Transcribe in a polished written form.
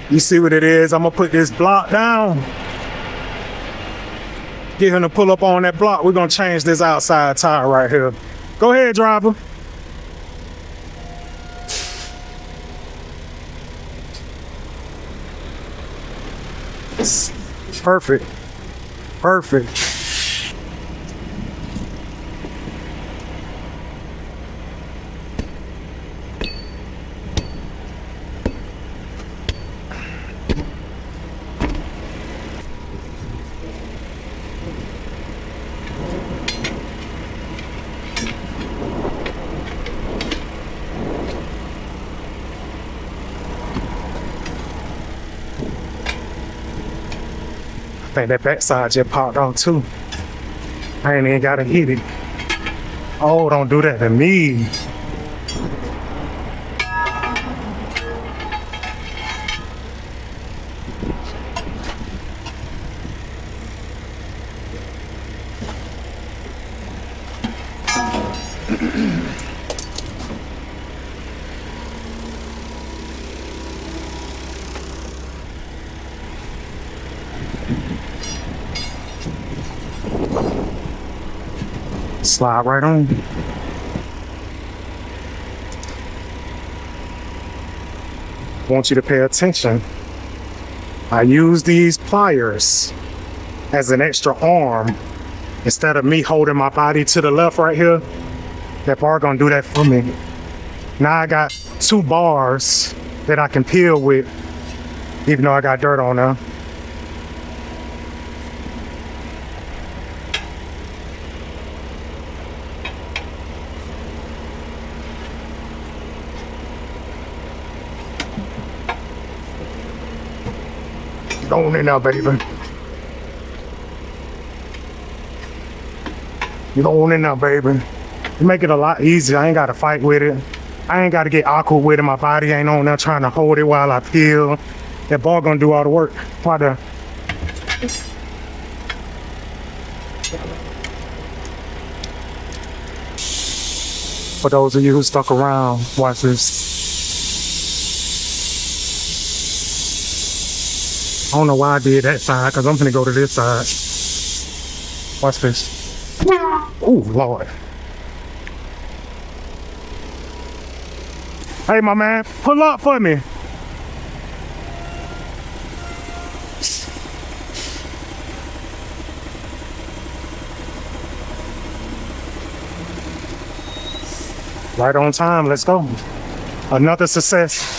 You see what it is? I'm gonna put this block down. Get him to pull up on that block. We're gonna change this outside tire right here. Go ahead, driver. Perfect. Perfect. I think that backside just popped on too. I ain't even gotta hit it. Oh, don't do that to me. Slide right on. Want you to pay attention. I use these pliers as an extra arm. Instead of me holding my body to the left right here, that bar gonna do that for me. Now I got 2 bars that I can peel with, even though I got dirt on there. Go on in now, baby. You go on in now, baby. You make it a lot easier. I ain't gotta fight with it. I ain't gotta get awkward with it. My body ain't on there trying to hold it while I peel. That ball gonna do all the work. Right there. For those of you who stuck around, watch this. I don't know why I did that side, because I'm gonna go to this side. Watch this. Oh, Lord. Hey, my man, pull up for me. Right on time, let's go. Another success.